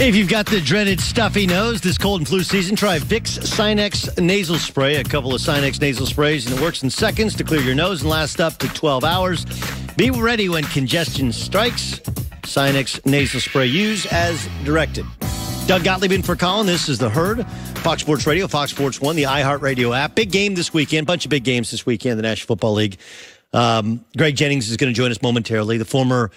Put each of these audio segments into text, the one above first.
If you've got the dreaded stuffy nose this cold and flu season, try Vicks Sinex nasal spray. A couple of Sinex nasal sprays, and it works in seconds to clear your nose and lasts up to 12 hours. Be ready when congestion strikes. Sinex nasal spray. Use as directed. Doug Gottlieb in for Colin. This is The Herd. Fox Sports Radio, Fox Sports 1, the iHeartRadio app. Big game this weekend. Bunch of big games this weekend, the National Football League. Greg Jennings is going to join us momentarily. The former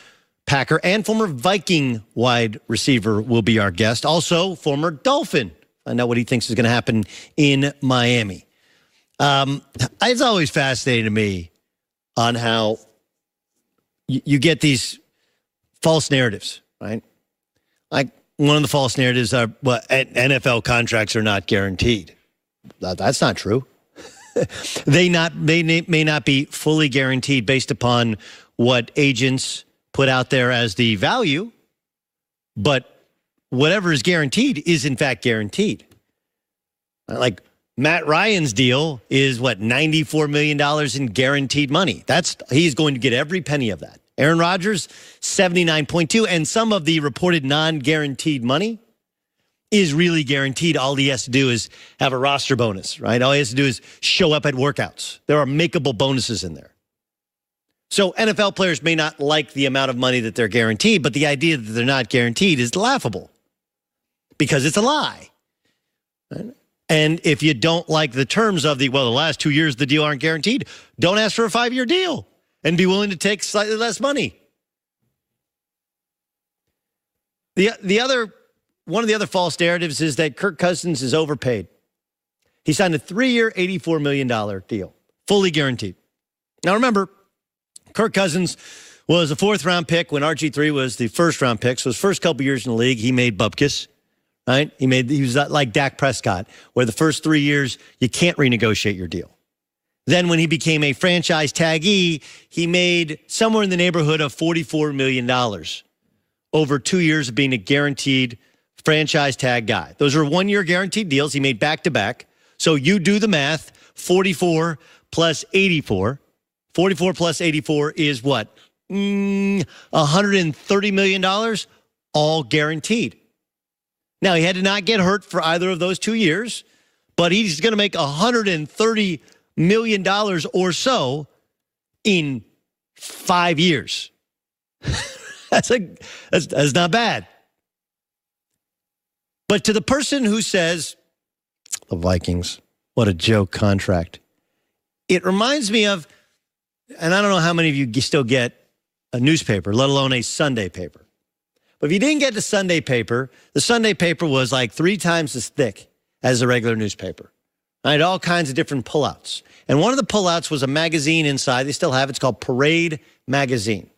Packer and former Viking wide receiver will be our guest. Also, former Dolphin. Find out what he thinks is going to happen in Miami. It's always fascinating to me on how you get these false narratives, right? Like one of the false narratives are, well, NFL contracts are not guaranteed. That's not true. They may not be fully guaranteed based upon what agents put out there as the value, but whatever is guaranteed is in fact guaranteed. Like Matt Ryan's deal is what, $94 million in guaranteed money. He's going to get every penny of that. Aaron Rodgers, 79.2, and some of the reported non-guaranteed money is really guaranteed. All he has to do is have a roster bonus, right? All he has to do is show up at workouts. There are makeable bonuses in there. So NFL players may not like the amount of money that they're guaranteed, but the idea that they're not guaranteed is laughable because it's a lie. Right? And if you don't like the terms of the last 2 years of the deal aren't guaranteed, don't ask for a 5-year deal and be willing to take slightly less money. One of the other false narratives is that Kirk Cousins is overpaid. He signed a 3-year, $84 million deal, fully guaranteed. Now remember, Kirk Cousins was a 4th-round pick when RG3 was the 1st-round pick. So his first couple years in the league, he made bupkis, right? He was like Dak Prescott, where the first 3 years, you can't renegotiate your deal. Then when he became a franchise taggee, he made somewhere in the neighborhood of $44 million over 2 years of being a guaranteed franchise tag guy. Those are 1-year guaranteed deals. He made back-to-back. So you do the math, 44 plus 84. 44 plus 84 is what? $130 million, all guaranteed. Now, he had to not get hurt for either of those 2 years, but he's going to make $130 million or so in 5 years. That's not bad. But to the person who says, the Vikings, what a joke contract, it reminds me of, and I don't know how many of you still get a newspaper, let alone a Sunday paper. But if you didn't get the Sunday paper was like 3 times as thick as a regular newspaper. I had all kinds of different pullouts. And one of the pullouts was a magazine inside. They still have it. It's called Parade Magazine.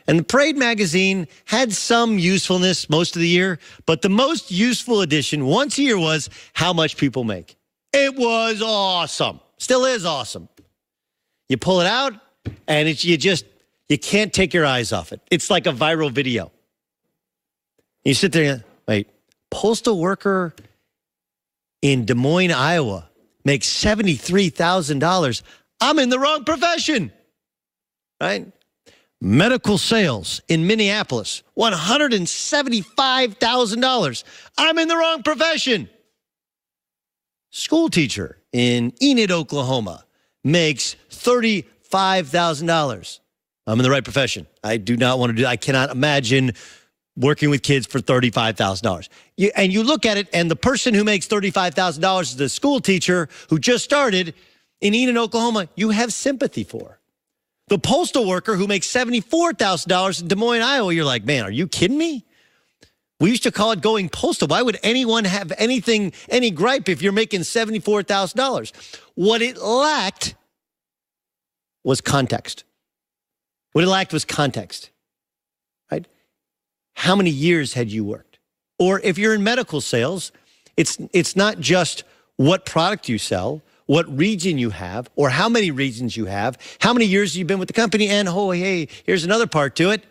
And the Parade Magazine had some usefulness most of the year, but the most useful edition once a year was how much people make. It was awesome. Still is awesome. You pull it out, and you can't take your eyes off it. It's like a viral video. You sit there and wait, postal worker in Des Moines, Iowa makes $73,000. I'm in the wrong profession, right? Medical sales in Minneapolis, $175,000. I'm in the wrong profession. School teacher in Enid, Oklahoma, makes $35,000. I'm in the right profession. I do not want to do that. I cannot imagine working with kids for $35,000. And you look at it, and the person who makes $35,000 is the school teacher who just started in Enid, Oklahoma, you have sympathy for. The postal worker who makes $74,000 in Des Moines, Iowa, you're like, man, are you kidding me? We used to call it going postal. Why would anyone have any gripe if you're making $74,000? What it lacked was context. Right? How many years had you worked? Or if you're in medical sales, it's not just what product you sell, what region you have, or how many regions you have, how many years you've been with the company, and hey, here's another part to it.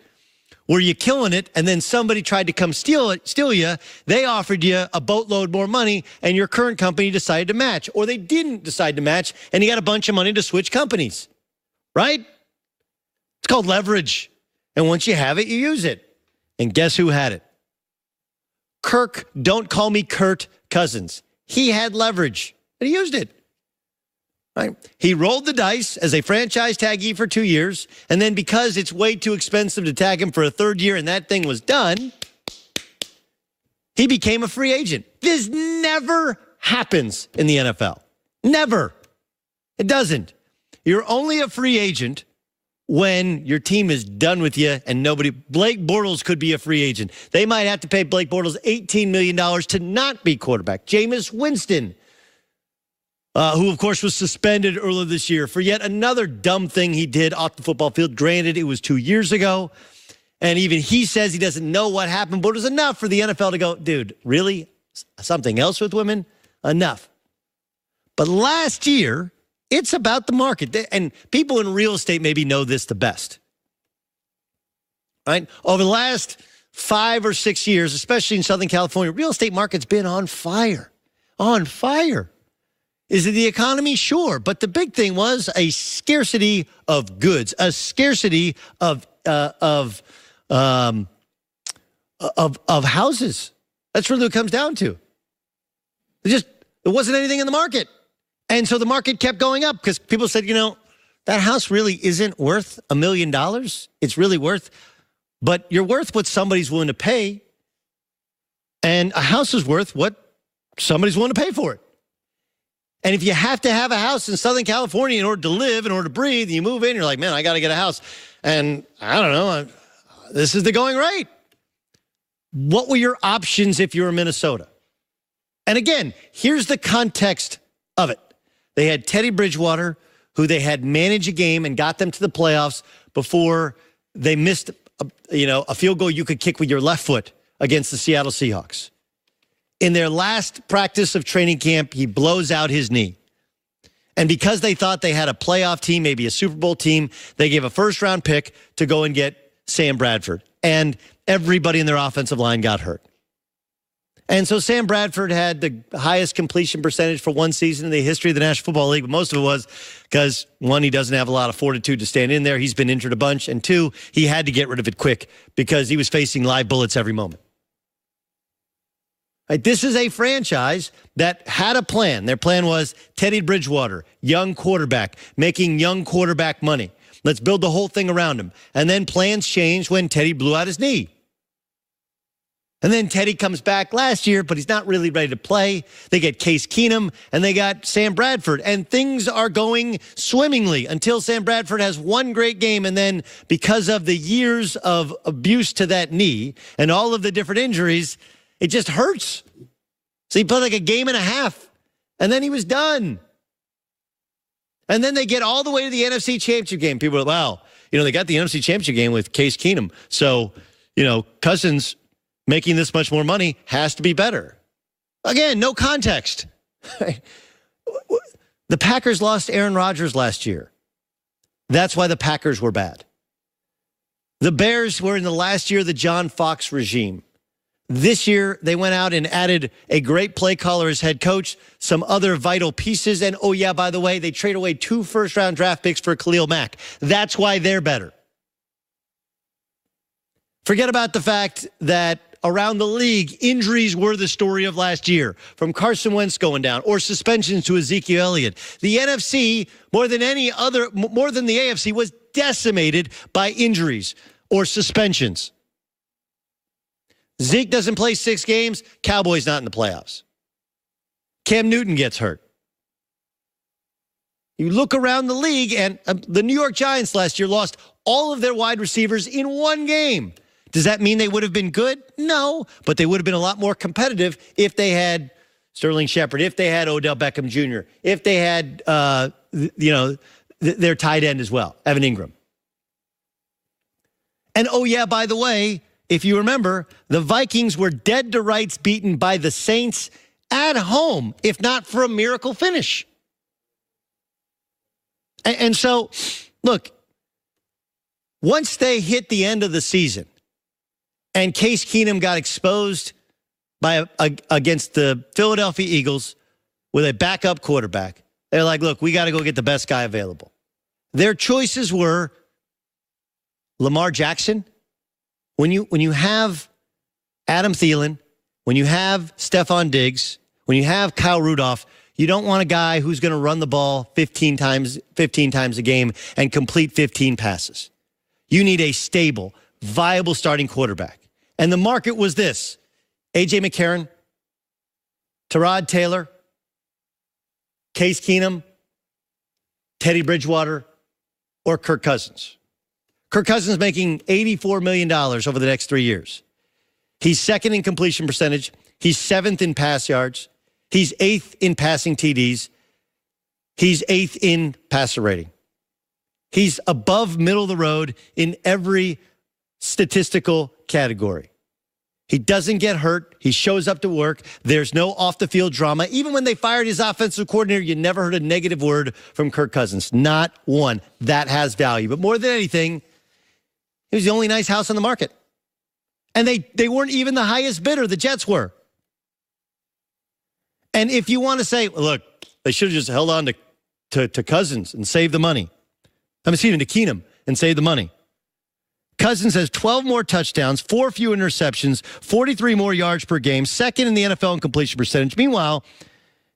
Were you killing it, and then somebody tried to come steal you, they offered you a boatload more money, and your current company decided to match, or they didn't decide to match, and you got a bunch of money to switch companies, right? It's called leverage, and once you have it, you use it. And guess who had it? Kirk, don't call me Kirk Cousins. He had leverage, and he used it. Right? He rolled the dice as a franchise taggee for 2 years, and then because it's way too expensive to tag him for a third year and that thing was done, he became a free agent. This never happens in the NFL. Never. It doesn't. You're only a free agent when your team is done with you and nobody. Blake Bortles could be a free agent. They might have to pay Blake Bortles $18 million to not be quarterback. Jameis Winston, who, of course, was suspended earlier this year for yet another dumb thing he did off the football field. Granted, it was 2 years ago, and even he says he doesn't know what happened, but it was enough for the NFL to go, dude, really? Something else with women? Enough. But last year, it's about the market. And people in real estate maybe know this the best. Right? Over the last 5 or 6 years, especially in Southern California, real estate market's been on fire. On fire. Is it the economy? Sure. But the big thing was a scarcity of goods, a scarcity of houses. That's really what it comes down to. There wasn't anything in the market. And so the market kept going up because people said, that house really isn't worth $1 million. It's really worth, but you're worth what somebody's willing to pay. And a house is worth what somebody's willing to pay for it. And if you have to have a house in Southern California in order to live, in order to breathe, you move in, you're like, man, I got to get a house. And I don't know, this is the going rate. What were your options if you were Minnesota? And again, here's the context of it. They had Teddy Bridgewater, who they had managed a game and got them to the playoffs before they missed, a field goal you could kick with your left foot against the Seattle Seahawks. In their last practice of training camp, he blows out his knee. And because they thought they had a playoff team, maybe a Super Bowl team, they gave a first-round pick to go and get Sam Bradford. And everybody in their offensive line got hurt. And so Sam Bradford had the highest completion percentage for one season in the history of the National Football League, but most of it was because, one, he doesn't have a lot of fortitude to stand in there. He's been injured a bunch. And two, he had to get rid of it quick because he was facing live bullets every moment. Right, this is a franchise that had a plan. Their plan was Teddy Bridgewater, young quarterback, making young quarterback money. Let's build the whole thing around him. And then plans changed when Teddy blew out his knee. And then Teddy comes back last year, but he's not really ready to play. They get Case Keenum, and they got Sam Bradford. And things are going swimmingly until Sam Bradford has one great game. And then because of the years of abuse to that knee and all of the different injuries, it just hurts. So he played like a game and a half, and then he was done. And then they get all the way to the NFC Championship game. People are, wow, they got the NFC Championship game with Case Keenum. So, Cousins making this much more money has to be better. Again, no context. The Packers lost Aaron Rodgers last year. That's why the Packers were bad. The Bears were in the last year of the John Fox regime. This year, they went out and added a great play caller as head coach, some other vital pieces, and oh yeah, by the way, they trade away 2 first-round draft picks for Khalil Mack. That's why they're better. Forget about the fact that around the league, injuries were the story of last year, from Carson Wentz going down or suspensions to Ezekiel Elliott. The NFC, more than the AFC, was decimated by injuries or suspensions. Zeke doesn't play 6 games. Cowboys not in the playoffs. Cam Newton gets hurt. You look around the league, and the New York Giants last year lost all of their wide receivers in one game. Does that mean they would have been good? No, but they would have been a lot more competitive if they had Sterling Shepard, if they had Odell Beckham Jr., if they had, their tight end as well, Evan Ingram. And oh yeah, by the way, if you remember, the Vikings were dead to rights beaten by the Saints at home, if not for a miracle finish. And so, look, once they hit the end of the season and Case Keenum got exposed against the Philadelphia Eagles with a backup quarterback, they're like, look, we got to go get the best guy available. Their choices were Lamar Jackson. When you have Adam Thielen when you have Stephon Diggs, when you have Kyle Rudolph, you don't want a guy who's going to run the ball 15 times a game and complete 15 passes. You need a stable, viable starting quarterback. And the market was this: A.J. McCarron, Tyrod Taylor, Case Keenum, Teddy Bridgewater, or Kirk Cousins. Kirk Cousins making $84 million over the next 3 years. He's second in completion percentage. He's seventh in pass yards. He's eighth in passing TDs. He's eighth in passer rating. He's above middle of the road in every statistical category. He doesn't get hurt. He shows up to work. There's no off-the-field drama. Even when they fired his offensive coordinator, you never heard a negative word from Kirk Cousins. Not one. That has value. But more than anything, he was the only nice house on the market. And they weren't even the highest bidder. The Jets were. And if you want to say, look, they should have just held on to Cousins and saved the money. To Keenum and save the money. Cousins has 12 more touchdowns, 4 fewer interceptions, 43 more yards per game, second in the NFL in completion percentage. Meanwhile,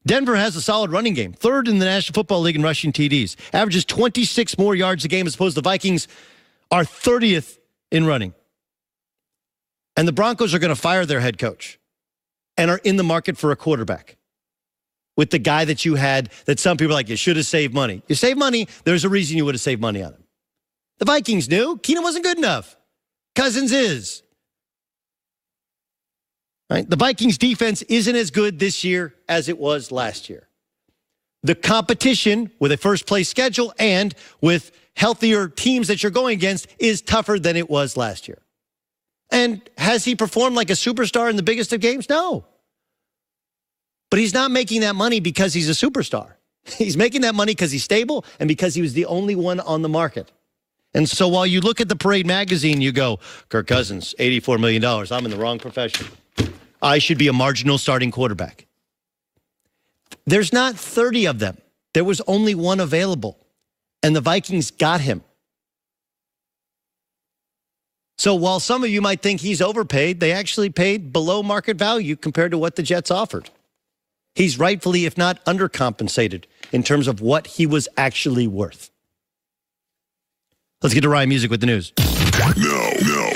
Denver has a solid running game, third in the National Football League in rushing TDs, averages 26 more yards a game as opposed to the Vikings are 30th in running. And the Broncos are going to fire their head coach and are in the market for a quarterback with the guy that you had that some people are like, you should have saved money. You save money, there's a reason you would have saved money on him. The Vikings knew Keenum wasn't good enough. Cousins is. Right? The Vikings defense isn't as good this year as it was last year. The competition with a first place schedule and with healthier teams that you're going against is tougher than it was last year. And has he performed like a superstar in the biggest of games? No. But he's not making that money because he's a superstar. He's making that money because he's stable and because he was the only one on the market. And so while you look at the Parade magazine, you go, Kirk Cousins, $84 million. I'm in the wrong profession. I should be a marginal starting quarterback. There's not 30 of them. There was only one available. And the Vikings got him. So while some of you might think he's overpaid, they actually paid below market value compared to what the Jets offered. He's rightfully, if not undercompensated, in terms of what he was actually worth. Let's get to Ryan Music with the news. No.